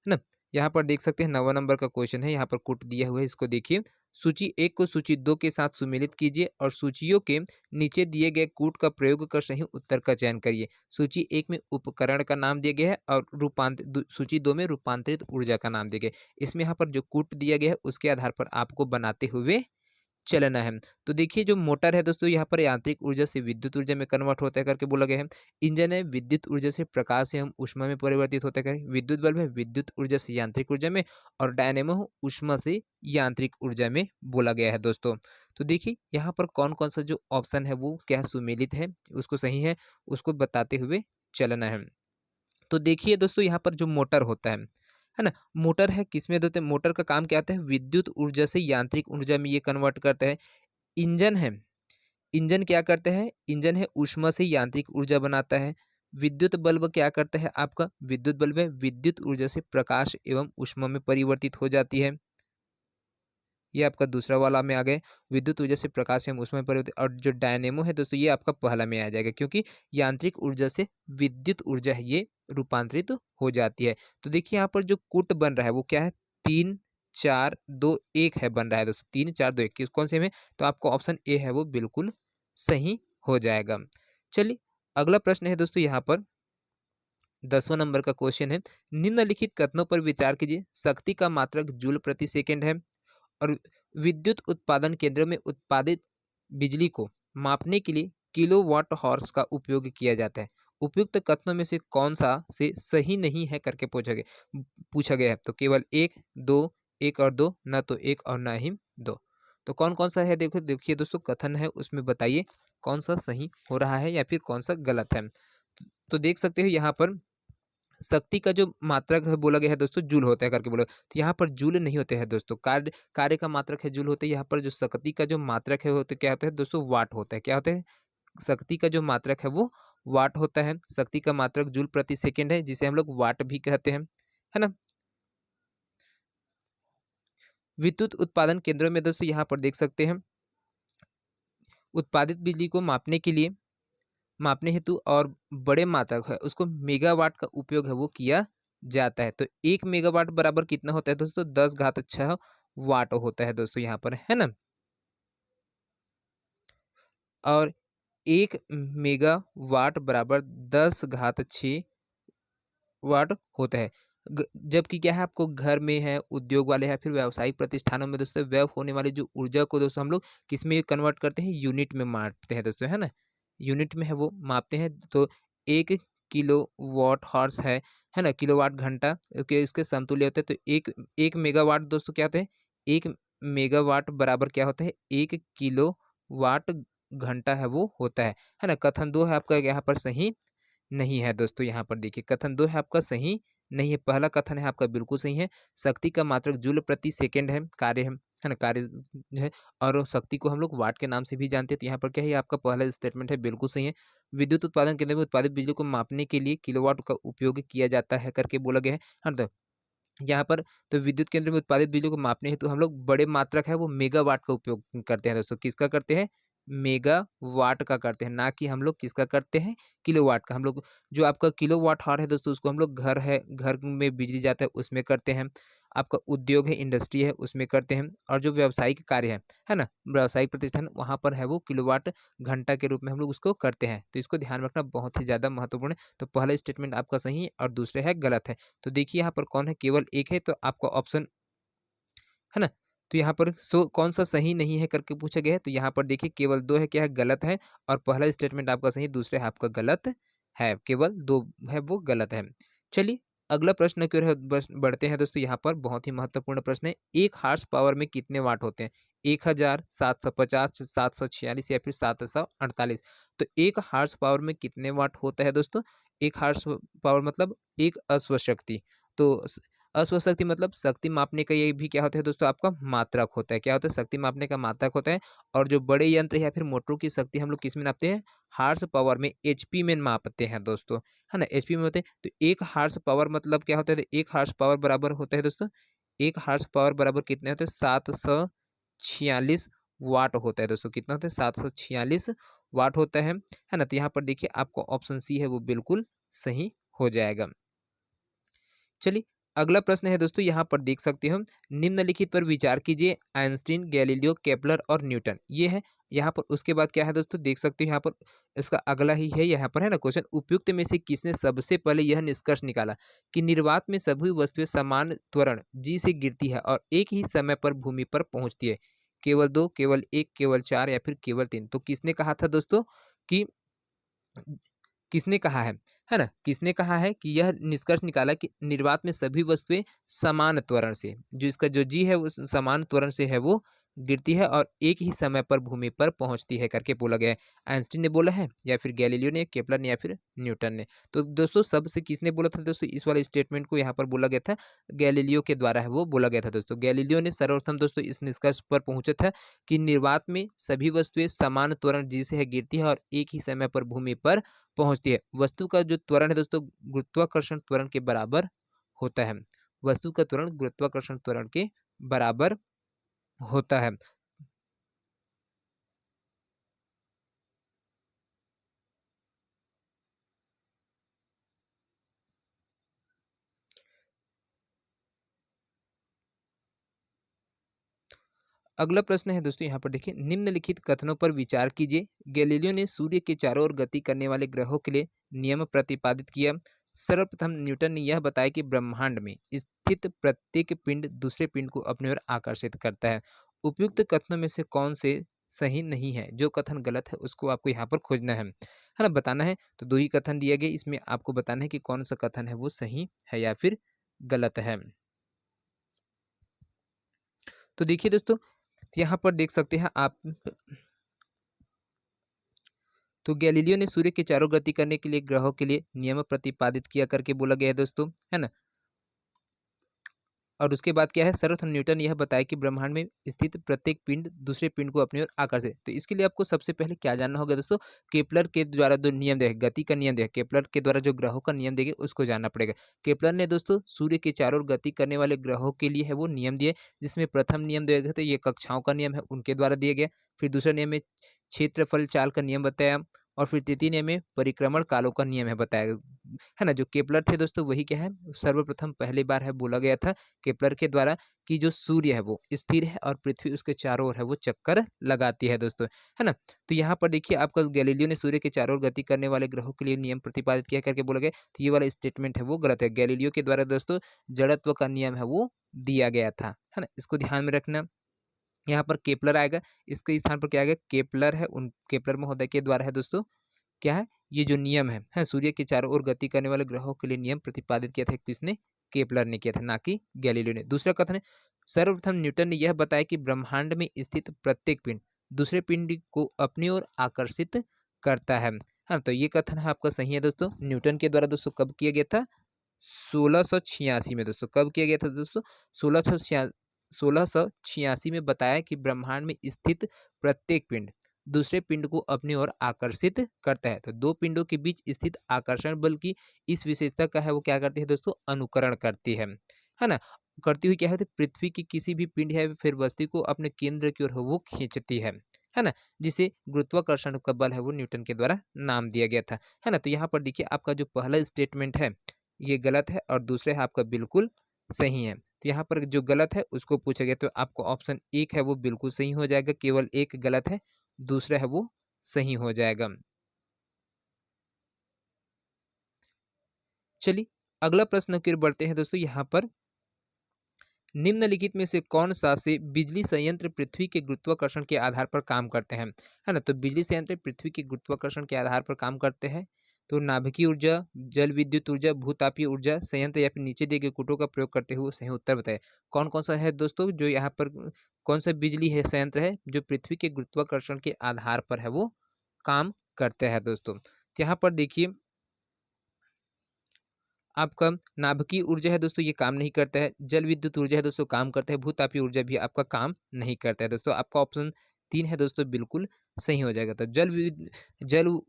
ना, यहाँ पर देख सकते हैं 9वां नंबर का क्वेश्चन है। यहाँ पर कुट दिया हुआ है, इसको देखिए। सूची 1 को सूची 2 के साथ सुमेलित कीजिए और सूचियों के नीचे दिए गए कूट का प्रयोग कर सही उत्तर का चयन करिए। सूची 1 में उपकरण का नाम दिया गया है और सूची 2 में रूपांतरित ऊर्जा का नाम दिया गया है। इसमें यहाँ पर जो कूट दिया गया है उसके आधार पर आपको बनाते हुए चलना है। तो देखिए, जो मोटर है दोस्तों, यहाँ पर यांत्रिक ऊर्जा से विद्युत ऊर्जा में कन्वर्ट होता है करके बोला गया है। इंजन है, विद्युत ऊर्जा से प्रकाश एवं ऊष्मा में परिवर्तित होता है करके। विद्युत बल्ब है, विद्युत ऊर्जा से यांत्रिक ऊर्जा में। और डायनेमो ऊष्मा से यांत्रिक ऊर्जा में बोला गया है दोस्तों। तो देखिए यहाँ पर कौन कौन सा जो ऑप्शन है वो क्या सुमेलित है, उसको सही है, उसको बताते हुए चलना है। तो देखिए दोस्तों, यहाँ पर जो मोटर होता है ना, मोटर है किसमें देते हैं? मोटर का काम क्या आता है? विद्युत ऊर्जा से यांत्रिक ऊर्जा में ये कन्वर्ट करता है। इंजन है, इंजन क्या करता है? इंजन है ऊष्मा से यांत्रिक ऊर्जा बनाता है। विद्युत बल्ब क्या करता है? आपका विद्युत बल्ब है विद्युत ऊर्जा से प्रकाश एवं ऊष्मा में परिवर्तित हो जाती है। ये आपका दूसरा वाला में आ गए, विद्युत ऊर्जा से प्रकाश एवं ऊष्मा में परिवर्तित। और जो डायनेमो है दोस्तों, ये आपका पहला में आ जाएगा, क्योंकि यांत्रिक ऊर्जा से विद्युत ऊर्जा है ये रूपांतरित हो जाती है। तो देखिए यहाँ पर जो कूट बन रहा है वो क्या है? 3 4 2 1 है बन रहा है दोस्तों। 3 4 2 1 कौन से में? तो आपको ऑप्शन ए है वो बिल्कुल सही हो जाएगा। चलिए अगला प्रश्न है दोस्तों, यहाँ पर 10वां नंबर का क्वेश्चन है। निम्नलिखित कथनों पर विचार कीजिए। शक्ति का मात्रक जूल प्रति सेकंड है और विद्युत उत्पादन केंद्रों में उत्पादित बिजली को मापने के लिए किलोवाट हॉर्स का उपयोग किया जाता है। उपयुक्त कथनों में से कौन सा से सही नहीं है करके पूछा गया है। तो केवल एक, दो, एक और दो, ना तो एक और ना ही दो। तो कौन कौन सा है? देखो देखिए दोस्तों, कथन है उसमें बताइए कौन सा सही हो रहा है या फिर कौन सा गलत है। तो देख सकते हो यहाँ पर शक्ति का जो मात्रक है बोला गया है दोस्तों, जूल होता है करके बोला। तो यहाँ पर जूल नहीं होते हैं दोस्तों, कार्य कार्य का मात्रक है जूल होता है। यहाँ पर जो शक्ति का जो मात्रक है होते क्या होता है दोस्तों? वाट होता है। क्या होता है? शक्ति का जो मात्रक है वो वाट होता है। शक्ति का मात्रक जूल प्रति सेकेंड है, जिसे हम लोग वाट भी कहते हैं, है ना। विद्युत उत्पादन केंद्रों में दोस्तों यहाँ पर देख सकते हैं, उत्पादित बिजली को मापने के लिए, मापने हेतु और बड़े मात्रक है उसको मेगावाट का उपयोग है वो किया जाता है। तो 1 मेगावाट बराबर कितना होता है दोस्तों? 10⁻6 वाट होता है दोस्तों यहाँ पर, है ना। और 1 मेगावाट बराबर 10⁻6 वाट होता है। जबकि क्या है, आपको घर में है, उद्योग वाले हैं, फिर व्यावसायिक प्रतिष्ठानों में दोस्तों व्यय होने वाली जो ऊर्जा को दोस्तों हम लोग किस में कन्वर्ट करते हैं? यूनिट में मापते हैं दोस्तों, है ना। यूनिट में है वो मापते हैं। तो 1 किलोवाट हॉर्स है ना, किलोवाट घंटा के इसके समतुल्य होते हैं। तो एक मेगावाट दोस्तों क्या होते हैं? 1 मेगावाट बराबर क्या होता है? 1 किलोवाट घंटा है वो होता है ना? कथन 2 है आपका यहाँ पर सही नहीं है दोस्तों। यहाँ पर देखिए कथन 2 है आपका सही नहीं है। पहला कथन है आपका बिल्कुल सही है। शक्ति का मात्रक जूल प्रति सेकंड है, कार्य है ना? कार्य जो है और शक्ति को हम लोग वाट के नाम से भी जानते हैं। तो यहाँ पर क्या है, ये आपका पहला स्टेटमेंट है, बिल्कुल सही है। विद्युत उत्पादन केंद्र में उत्पादित बिजली को मापने के लिए किलोवाट का उपयोग किया जाता है करके बोला गया है। हाँ, तो यहाँ पर तो विद्युत केंद्र में उत्पादित बिजली को मापने हेतु हम लोग बड़े मात्रक है वो मेगावाट का उपयोग करते हैं दोस्तों। किसका करते हैं? मेगावाट का करते हैं, ना कि हम लोग किसका करते हैं? किलोवाट का। हम लोग जो आपका किलोवाट हावर है दोस्तों, उसको हम लोग घर में बिजली जाता है उसमें करते हैं। आपका उद्योग है, इंडस्ट्री है, उसमें करते हैं। और जो व्यावसायिक कार्य है ना? व्यावसायिक प्रतिष्ठान, वहाँ पर है वो किलोवाट घंटा के रूप में हम लोग उसको करते हैं। तो इसको ध्यान रखना बहुत ही ज़्यादा महत्वपूर्ण है। तो पहला स्टेटमेंट आपका सही है और दूसरे है गलत है। तो देखिए यहाँ पर कौन है, केवल एक है, तो आपका ऑप्शन है ना? तो यहाँ पर कौन-सा सही नहीं है करके पूछा गया है, तो यहाँ पर देखिए केवल 2 है, क्या है? गलत है। और पहला स्टेटमेंट आपका सही है, दूसरा है आपका गलत है। केवल 2 है वो गलत है। चलिए अगला प्रश्न की ओर है बस बढ़ते हैं दोस्तों। यहाँ पर बहुत ही महत्वपूर्ण प्रश्न है, 1 हॉर्स पावर में कितने वाट होते हैं? 1000, 750, 746 या फिर 748? तो 1 हॉर्स पावर में कितने वाट होता है दोस्तों? 1 हॉर्स पावर मतलब 1 अश्वशक्ति। तो अश्वशक्ति मतलब शक्ति मापने का ये भी क्या होता है दोस्तों, आपका मात्रक होता है। क्या होता है? शक्ति मापने का मात्रक होता है। और जो बड़े यंत्र या फिर मोटरों की शक्ति हम लोग किस में नापते हैं? हार्स पावर में, एचपी में मापते हैं दोस्तों, है ना? एचपी में होते हैं। तो 1 हार्स पावर मतलब क्या होता है? 1 हार्स पावर बराबर होता है दोस्तों, 1 हार्स पावर बराबर कितने होते हैं? 746 वाट होता है दोस्तों। कितना होता है? 746 वाट होता है ना? तो यहाँ पर देखिए आपको ऑप्शन सी है वो बिल्कुल सही हो जाएगा। चलिए अगला प्रश्न है दोस्तों, यहाँ पर देख सकते हो, निम्नलिखित पर विचार कीजिए, आइंस्टीन, गैलीलियो, केपलर और न्यूटन, ये है। यहाँ पर उसके बाद क्या है दोस्तों, देख सकते हो यहाँ पर इसका अगला ही है, यहाँ पर है ना क्वेश्चन, उपयुक्त में से किसने सबसे पहले यह निष्कर्ष निकाला कि निर्वात में सभी वस्तुएं समान त्वरण जी से गिरती है और एक ही समय पर भूमि पर पहुंचती है? केवल 2, केवल 1, केवल 4 या फिर केवल 3? तो किसने कहा था दोस्तों कि किसने कहा है ना? किसने कहा है कि यह निष्कर्ष निकाला कि निर्वात में सभी वस्तुएं समान त्वरण से, जो इसका जो जी है वो समान त्वरण से है वो गिरती है और एक ही समय पर भूमि पर पहुंचती है करके बोला गया है। आइंस्टीन ने बोला है या फिर गैलीलियो ने, केपलर ने या फिर न्यूटन ने? तो दोस्तों सबसे किसने बोला था दोस्तों, इस वाले स्टेटमेंट को यहाँ पर बोला गया था, गैलीलियो के द्वारा है वो बोला गया था दोस्तों। गैलीलियो ने सर्वप्रथम दोस्तों इस निष्कर्ष पर पहुंचा था कि निर्वात में सभी वस्तुएं समान त्वरण जी से है गिरती है और एक ही समय पर भूमि पर पहुंचती है। वस्तु का जो त्वरण है दोस्तों गुरुत्वाकर्षण त्वरण के बराबर होता है। वस्तु का त्वरण गुरुत्वाकर्षण त्वरण के बराबर होता है। अगला प्रश्न है दोस्तों, यहाँ पर देखिए, निम्नलिखित कथनों पर विचार कीजिए। गैलीलियो ने सूर्य के चारों ओर गति करने वाले ग्रहों के लिए नियम प्रतिपादित किया। सर्वप्रथम न्यूटन ने यह बताया कि ब्रह्मांड में स्थित प्रत्येक पिंड दूसरे पिंड को अपनी ओर आकर्षित करता है। उपयुक्त कथनों में से कौन से सही नहीं है? जो कथन गलत है उसको आपको यहाँ पर खोजना है ना? बताना है। तो 2 ही कथन दिए गए, इसमें आपको बताना है कि कौन सा कथन है वो सही है या फिर गलत है। तो देखिए दोस्तों, यहाँ पर देख सकते हैं आप, तो गैलीलियो ने सूर्य के चारों गति करने के लिए ग्रहों के लिए नियम प्रतिपादित किया करके बोला गया है दोस्तों, है ना? और उसके बाद क्या है, सर्वप्रथम न्यूटन यह बताया कि ब्रह्मांड में स्थित प्रत्येक पिंड दूसरे पिंड को अपनी ओर आकर्षित। तो इसके लिए आपको सबसे पहले क्या जानना होगा दोस्तों, केपलर के द्वारा जो नियम दिया गति का नियम दिया, केपलर के द्वारा जो ग्रहों का नियम दिया गया उसको जानना पड़ेगा। केपलर ने दोस्तों सूर्य के चारों ओर गति करने वाले ग्रहों के लिए है वो नियम दिए, जिसमें प्रथम नियम दिया गया था ये कक्षाओं का नियम है उनके द्वारा दिया गया। फिर दूसरा नियम में क्षेत्रफल चाल का नियम बताया। और फिर तृतीय नियम में परिक्रमण कालों का नियम है बताया, है ना? जो केपलर थे दोस्तों वही क्या है, सर्वप्रथम पहली बार है बोला गया था केपलर के द्वारा कि जो सूर्य है वो स्थिर है और पृथ्वी उसके चारों ओर है वो चक्कर लगाती है दोस्तों, है ना? तो यहाँ पर देखिए आपका गैलीलियो ने सूर्य के चारों ओर गति करने वाले ग्रहों के लिए नियम प्रतिपादित किया करके बोला गया, तो ये वाला स्टेटमेंट है वो गलत है। गैलीलियो के द्वारा दोस्तों जड़त्व का नियम है वो दिया गया था, है ना? इसको ध्यान में रखना। यहाँ पर केपलर आएगा, इसके स्थान पर क्या आएगा, केपलर है, उन केपलर महोदय के द्वारा है दोस्तों क्या है, ये जो नियम है सूर्य के चारों ओर गति करने वाले ग्रहों के लिए नियम प्रतिपादित किया था किसने, केपलर ने किया था, ना कि गैलीलियो ने। दूसरा कथन है, सर्वप्रथम न्यूटन ने यह बताया कि ब्रह्मांड में स्थित प्रत्येक पिंड दूसरे पिंड को अपनी ओर आकर्षित करता है। हाँ, तो ये कथन है आपका सही है दोस्तों। न्यूटन के द्वारा दोस्तों कब किया गया था? 1686 में दोस्तों। कब किया गया था दोस्तों? 1686 में बताया कि ब्रह्मांड में स्थित प्रत्येक पिंड दूसरे पिंड को अपनी ओर आकर्षित करता है। तो दो पिंडों के बीच स्थित आकर्षण बल की इस विशेषता का है वो क्या करती है दोस्तों? अनुकरण करती है ना? करती हुई क्या है? तो पृथ्वी की किसी भी पिंड या फिर वस्तु को अपने केंद्र की ओर वो खींचती है ना? जिसे गुरुत्वाकर्षण का बल है वो न्यूटन के द्वारा नाम दिया गया था, है ना? तो यहाँ पर देखिए आपका जो पहला स्टेटमेंट है ये गलत है और दूसरा है आपका बिल्कुल सही है। तो यहाँ पर जो गलत है उसको पूछा गया, तो आपको ऑप्शन 1 है वो बिल्कुल सही हो जाएगा, केवल 1 गलत है, दूसरा है वो सही हो जाएगा। चलिए अगला प्रश्न की ओर बढ़ते हैं दोस्तों। यहाँ पर निम्नलिखित में से कौन सा से बिजली संयंत्र पृथ्वी के गुरुत्वाकर्षण के आधार पर काम करते हैं? है ना? तो बिजली संयंत्र पृथ्वी के गुरुत्वाकर्षण के आधार पर काम करते हैं। तो नाभिकीय ऊर्जा, जल विद्युत ऊर्जा, भूतापीय ऊर्जा संयंत्र या फिर नीचे दिए गए कूटों का प्रयोग करते हुए सही उत्तर बताएं। कौन कौन सा है दोस्तों जो यहाँ पर कौन सा बिजली है संयंत्र है जो पृथ्वी के गुरुत्वाकर्षण के आधार पर है वो काम करते हैं दोस्तों? तो यहाँ पर देखिए आपका नाभिकीय ऊर्जा है दोस्तों ये काम नहीं करता है, जल विद्युत ऊर्जा है दोस्तों काम करता है, भूतापीय ऊर्जा भी आपका काम नहीं करता है दोस्तों। आपका ऑप्शन 3 है दोस्तों बिल्कुल सही हो जाएगा। तो जल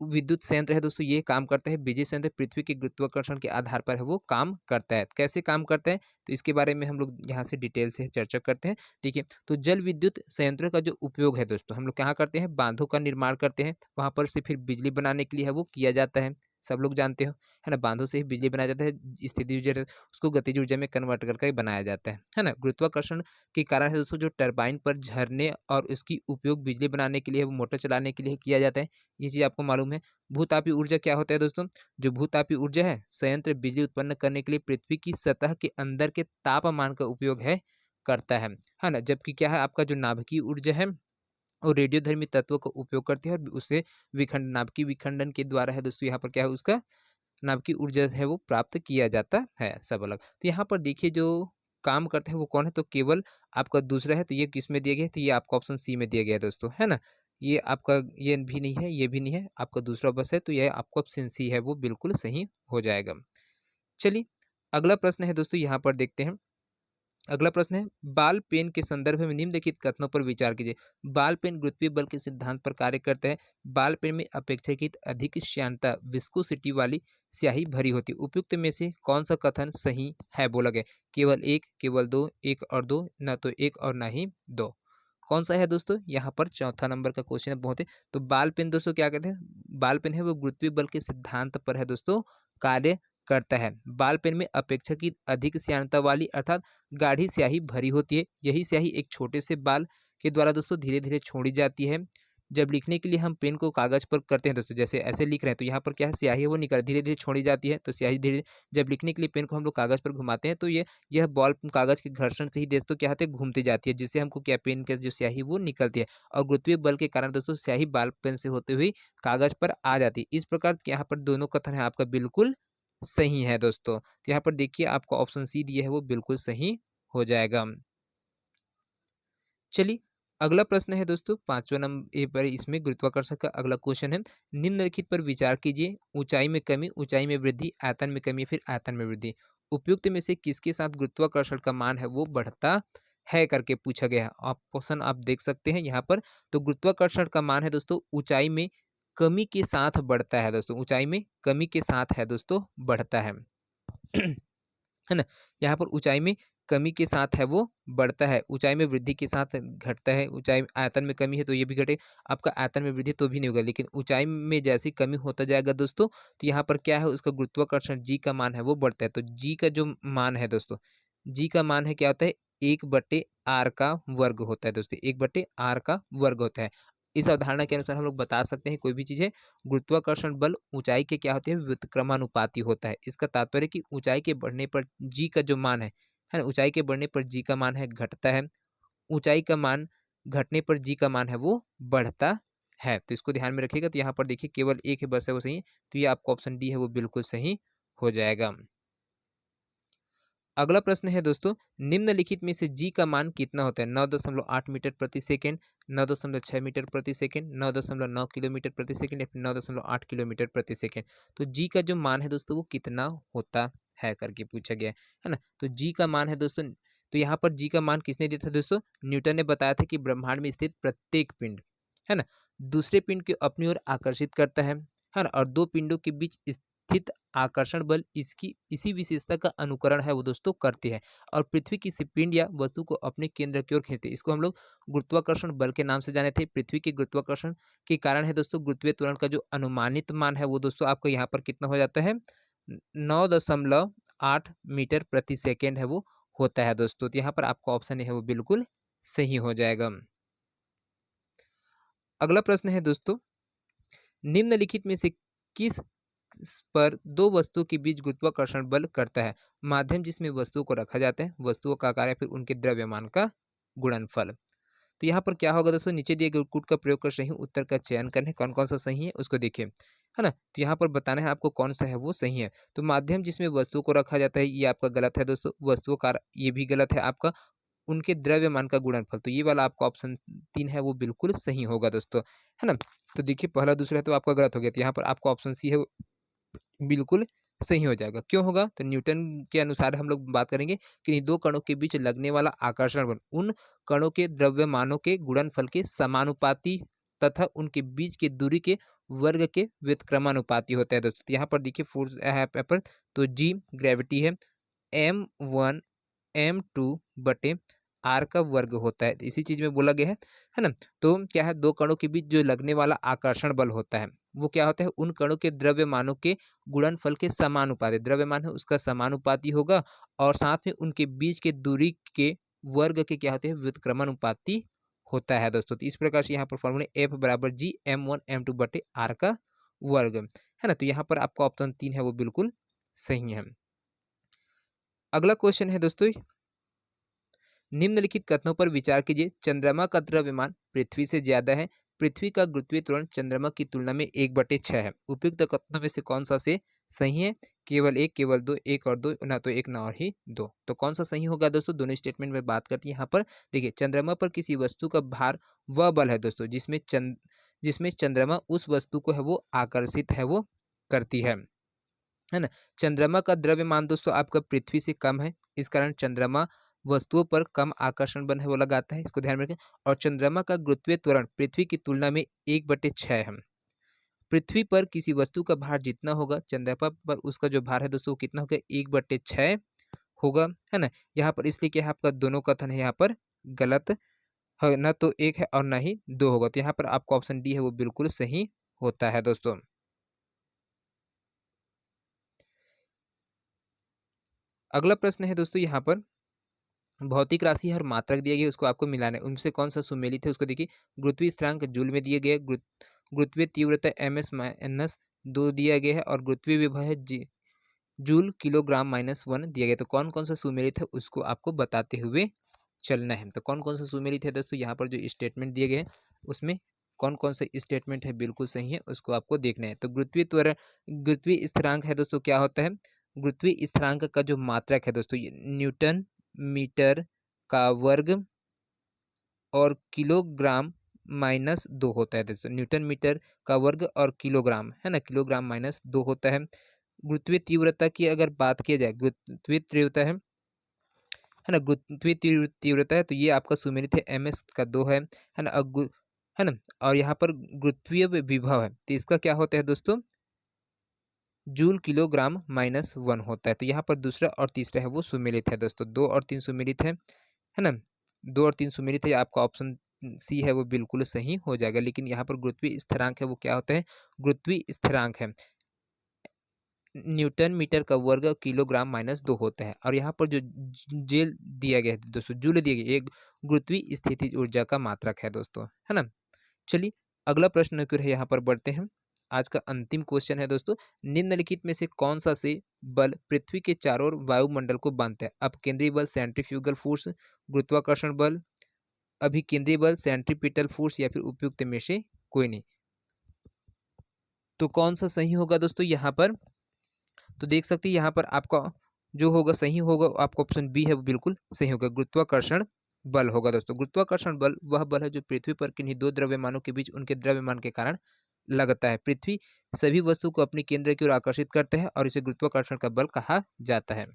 विद्युत संयंत्र है दोस्तों ये काम करता है, बिजली संयंत्र पृथ्वी के गुरुत्वाकर्षण के आधार पर है वो काम करता है। कैसे काम करता है? तो इसके बारे में हम लोग यहाँ से डिटेल से चर्चा करते हैं। देखिए तो जल विद्युत संयंत्र का जो उपयोग है दोस्तों हम लोग कहाँ करते हैं? बांधों का निर्माण करते हैं, वहाँ पर से फिर बिजली बनाने के लिए है वो किया जाता है, सब लोग जानते हो, है ना? बांधों से ही बिजली बनाया जाता है, स्थितिज ऊर्जा उसको गतिज ऊर्जा में कन्वर्ट करके बनाया जाता है ना? गुरुत्वाकर्षण के कारण है दोस्तों जो टरबाइन पर झरने और इसकी उपयोग बिजली बनाने के लिए, वो मोटर चलाने के लिए किया जाता है। ये चीज़ आपको मालूम है। भूतापीय ऊर्जा क्या होता है दोस्तों? जो भूतापीय ऊर्जा है, संयंत्र बिजली उत्पन्न करने के लिए पृथ्वी की सतह के अंदर के तापमान का उपयोग है करता है ना? जबकि क्या है आपका जो नाभिकीय ऊर्जा है और रेडियोधर्मी तत्वों का उपयोग करती है और उसे विखंड नाभिकीय विखंडन के द्वारा है दोस्तों यहाँ पर क्या है उसका नाभिकीय ऊर्जा है वो प्राप्त किया जाता है सब अलग। तो यहाँ पर देखिए जो काम करते हैं वो कौन है? तो केवल आपका दूसरा है, तो ये किस में दिया गया है? तो ये आपका ऑप्शन सी में दिया गया है दोस्तों, है ना? ये आपका ये भी नहीं है, ये भी नहीं है, आपका दूसरा बस है, तो ये आपका ऑप्शन सी है वो बिल्कुल सही हो जाएगा। चलिए अगला प्रश्न है दोस्तों यहाँ पर देखते हैं। अगला प्रश्न है बाल पेन के संदर्भ में निम्नलिखित कथनों पर विचार कीजिए। बाल पेन गुरुत्वीय बल के सिद्धांत पर कार्य करता है। बाल पेन में अपेक्षाकृत अधिक श्यानता विस्कोसिटी वाली स्याही भरी होती है। उपयुक्त में से कौन सा कथन सही है बोला गया? केवल एक, केवल दो, एक और दो, न तो एक और ना ही दो। कौन सा है दोस्तों? यहाँ पर चौथा नंबर का क्वेश्चन है बहुत है। तो बाल पेन दोस्तों क्या कहते हैं? बाल पेन है वो गुरुत्वीय बल के सिद्धांत पर है दोस्तों कार्य करता है। बाल पेन में अपेक्षाकृत अधिक श्यानता वाली अर्थात गाढ़ी स्याही भरी होती है। यही स्याही एक छोटे से बाल के द्वारा दोस्तों धीरे धीरे छोड़ी जाती है। जब लिखने के लिए हम पेन को कागज पर करते हैं दोस्तों, जैसे ऐसे लिख रहे हैं तो यहाँ पर क्या है स्याही है वो निकल धीरे धीरे छोड़ी जाती है। तो स्याही धीरे जब लिखने के लिए पेन को हम लोग कागज पर घुमाते हैं तो यह बॉल कागज के घर्षण से ही दोस्तों क्या होते हैं घूमती जाती है, जिससे हमको क्या पेन के जो स्याही वो निकलती है और गुरुत्वीय बल के कारण दोस्तों स्याही बाल पेन से होते हुए कागज पर आ जाती है। इस प्रकार यहाँ पर दोनों कथन है आपका बिल्कुल सही है दोस्तों। तो यहाँ पर देखिए आपका ऑप्शन सी दिया है वो बिल्कुल सही हो जाएगा। चलिए अगला प्रश्न है दोस्तों 5वां नंबर ए पर, इसमें गुरुत्वाकर्षण का अगला क्वेश्चन है। निम्नलिखित पर विचार कीजिए। ऊंचाई में कमी, ऊंचाई में वृद्धि, आयतन में कमी, फिर आयतन में वृद्धि। उपयुक्त में से किसके साथ गुरुत्वाकर्षण का मान है वो बढ़ता है करके पूछा गया है। ऑप्शन आप देख सकते हैं यहाँ पर। तो गुरुत्वाकर्षण का मान है दोस्तों ऊंचाई में कमी के साथ बढ़ता है दोस्तों, ऊंचाई में कमी के साथ है दोस्तों बढ़ता है। है ना? यहाँ पर ऊंचाई में कमी के साथ है वो बढ़ता है, ऊंचाई में वृद्धि के साथ घटता है। ऊंचाई आयतन में कमी है तो ये भी घटे, आपका आयतन में वृद्धि तो भी नहीं होगा, लेकिन ऊंचाई में जैसी कमी होता जाएगा दोस्तों तो यहाँ पर क्या है उसका गुरुत्वाकर्षण जी का मान है वो बढ़ता है। तो जी का जो मान है दोस्तों, जी का मान है क्या होता है? 1/r का वर्ग होता है दोस्तों, 1/r का वर्ग होता है। इस अवधारणा के अनुसार हम लोग बता सकते हैं कोई भी चीज़ है गुरुत्वाकर्षण बल ऊंचाई के क्या होते हैं व्युत्क्रमानुपाती होता है। इसका तात्पर्य कि ऊंचाई के बढ़ने पर जी का जो मान है ना? ऊंचाई के बढ़ने पर जी का मान है घटता है, ऊंचाई का मान घटने पर जी का मान है वो बढ़ता है। तो इसको ध्यान में रखिएगा। तो यहाँ पर देखिए केवल एक है बस है वो सही है, तो ये आपका ऑप्शन डी है वो बिल्कुल सही हो जाएगा। अगला प्रश्न है दोस्तों, निम्नलिखित में से जी का मान कितना होता है? 9.8 मीटर प्रति सेकंड, 9.6 मीटर प्रति सेकंड, 9.9 किलोमीटर प्रति सेकंड या फिर 9.8 किलोमीटर प्रति सेकंड। तो जी का जो मान है दोस्तों वो कितना होता है करके पूछा गया है ना। तो जी का मान है दोस्तों, तो यहाँ पर जी का मान किसने दिया था दोस्तों? न्यूटन ने बताया था कि ब्रह्मांड में स्थित प्रत्येक पिंड है ना दूसरे पिंड को अपनी ओर आकर्षित करता है ना, और दो पिंडों के बीच स्थित आकर्षण बल इसकी इसी विशेषता का अनुकरण है वो दोस्तों करती है, और पृथ्वी किसी पिंड या वस्तु को अपने केंद्र की ओर खींचती है। इसको हम लोग गुरुत्वाकर्षण बल के नाम से जाने थे। पृथ्वी के गुरुत्वाकर्षण के कारण है दोस्तों गुरुत्वीय त्वरण का जो अनुमानित मान है वो दोस्तों आपको यहाँ पर कितना हो जाता है? 9.8 मीटर प्रति सेकेंड है वो होता है दोस्तों। तो यहाँ पर आपका ऑप्शन है वो बिल्कुल सही हो जाएगा। अगला प्रश्न है दोस्तों, निम्नलिखित में से किस पर दो वस्तुओं के बीच गुरुत्वाकर्षण बल करता है? माध्यम जिसमें वस्तुओं को रखा जाता है, वस्तुओं का आकार या फिर उनके द्रव्यमान का गुणनफल। तो यहाँ पर क्या होगा दोस्तों, नीचे दिए गए कूट का प्रयोग कर सही उत्तर का चयन करें। कौन कौन सा सही है उसको देखिए, है ना। तो यहाँ पर बताना है आपको कौन सा है वो सही है। तो माध्यम जिसमें वस्तुओं को रखा जाता है ये आपका गलत है दोस्तों। वस्तुओं का ये भी गलत है आपका। उनके द्रव्यमान का गुणनफल, तो ये वाला आपका ऑप्शन 3 है वो बिल्कुल सही होगा दोस्तों, है ना। तो देखिए पहला दूसरा तो आपका गलत हो गया, तो यहाँ पर आपका ऑप्शन सी है वो बिल्कुल सही हो जाएगा। क्यों होगा? तो न्यूटन के अनुसार हम लोग बात करेंगे कि इन दो कणों के बीच लगने वाला आकर्षण बल उन कणों के द्रव्यमानों के गुणनफल के समानुपाती तथा उनके बीच की दूरी के वर्ग के व्युत्क्रमानुपाती होता है दोस्तों। तो यहाँ पर देखिए फोर्स है पर, तो जी ग्रेविटी है, m1 m2 बटे आर का वर्ग होता है। इसी चीज में बोला गया है ना। तो क्या है, दो कणों के बीच जो लगने वाला आकर्षण बल होता है वो क्या होता है? उन कणों के द्रव्यमानों के गुणनफल के समानुपाती, द्रव्यमान है उसका समानुपाती होगा, और साथ में उनके बीच के दूरी के वर्ग के क्या होते हैं? व्युत्क्रमानुपाती होता है दोस्तों। तो इस प्रकार से यहाँ पर फॉर्मूले एफ बराबर जी m1 m2 बटे आर का वर्ग है ना। तो यहाँ पर आपका ऑप्शन 3 है वो बिल्कुल सही है। अगला क्वेश्चन है दोस्तों, निम्नलिखित कथनों पर विचार कीजिए। चंद्रमा का द्रव्यमान पृथ्वी से ज्यादा है, पृथ्वी का गुरुत्वीय त्वरण चंद्रमा की तुलना में 1/6 है। उपयुक्त कथनों में से कौन सा से सही है? केवल एक, केवल दो, एक और दो, ना तो एक ना और ही दो। तो कौन सा सही होगा दोस्तों? दोनों स्टेटमेंट में बात करती है। यहाँ पर देखिए, चंद्रमा पर किसी वस्तु का भार वह बल है दोस्तों जिसमें चंद्रमा उस वस्तु को है वो आकर्षित है वो करती है ना। चंद्रमा का द्रव्यमान दोस्तों आपका पृथ्वी से कम है, इस कारण चंद्रमा वस्तुओं पर कम आकर्षण बल है वो लगाता है, इसको ध्यान में रखें। और चंद्रमा का गुरुत्वीय त्वरण पृथ्वी की तुलना में 1/6 है। पृथ्वी पर किसी वस्तु का भार जितना होगा, चंद्रमा पर उसका जो भार है दोस्तों वो कितना होगा? 1/6 होगा, है ना। यहाँ पर इसलिए क्या है, आपका दोनों कथन है यहाँ पर गलत है, ना तो एक है और ना ही दो होगा। तो यहाँ पर आपका ऑप्शन डी है वो बिल्कुल सही होता है दोस्तों। अगला प्रश्न है दोस्तों, यहाँ पर भौतिक राशि हर मात्रक दिया गया, उसको आपको मिलाना है। उनसे कौन सा सुमेलित है उसको देखिए। गुरुत्वीय स्थिरांक जूल में दिए गए, गुरुत्वीय तीव्रता ms-2 दिया गया है, और गुरुत्वीय विभव है जूल किलोग्राम -1 दिया गया। तो कौन कौन सा सुमेलित है उसको आपको बताते हुए चलना है। तो कौन कौन सा सुमेलित है दोस्तों, यहाँ पर जो स्टेटमेंट दिए गए हैं उसमें कौन कौन से स्टेटमेंट है बिल्कुल सही है उसको आपको देखना है। तो गुरुत्वीय स्थिरांक है दोस्तों क्या होता है? गुरुत्वीय स्थिरांक का जो मात्रक है दोस्तों ये न्यूटन मीटर का वर्ग और किलोग्राम -2 होता है दोस्तों। न्यूटन मीटर का वर्ग और किलोग्राम है ना, किलोग्राम -2 होता है। गुरुत्वीय तीव्रता की अगर बात की जाए, गुरुत्वीय तीव्रता है ना, गुरुत्वीय तीव्रता है तो ये आपका सुमेलित है, ms का 2 है ना। है ना, और यहाँ पर गुरुत्वीय विभव है तो इसका क्या होता है दोस्तों? जूल किलोग्राम -1 होता है। तो यहाँ पर दूसरा और तीसरा है वो सुमेलित है दोस्तों। 2 और 3 सुमेलित है ना। 2 और 3 सुमेलित है, आपका ऑप्शन सी है वो बिल्कुल सही हो जाएगा। लेकिन यहाँ पर गुरुत्वीय स्थिरांक है वो क्या होता है? गुरुत्वीय स्थिरांक है न्यूटन मीटर का वर्ग किलोग्राम -2 होता है। और यहाँ पर जो जेल दिया गया है दोस्तों, जूल दिया गया, एक गुरुत्वीय स्थितिज ऊर्जा का मात्रक है दोस्तों, है ना। चलिए अगला प्रश्न की ओर यहाँ पर बढ़ते हैं। आज का अंतिम क्वेश्चन है दोस्तों, निम्नलिखित में से कौन सा से बल पृथ्वी के चारों ओर वायुमंडल को बांधता है? अपकेंद्रीय बल सेंट्रीफ्यूगल फोर्स, गुरुत्वाकर्षण बल, अभिकेंद्रीय बल सेंट्रीपिटल फोर्स, या फिर उपयुक्त में से कोई नहीं। तो कौन सा सही होगा दोस्तों यहाँ पर? तो देख सकते हैं यहाँ पर आपका जो होगा सही होगा आपका ऑप्शन बी है वो बिल्कुल सही होगा, गुरुत्वाकर्षण बल होगा दोस्तों। गुरुत्वाकर्षण बल वह बल है जो पृथ्वी पर किन्हीं दो द्रव्यमानों के बीच उनके द्रव्यमान के कारण लगता है। पृथ्वी सभी वस्तु को अपने केंद्र की ओर आकर्षित करते हैं और इसे गुरुत्वाकर्षण का बल कहा जाता है।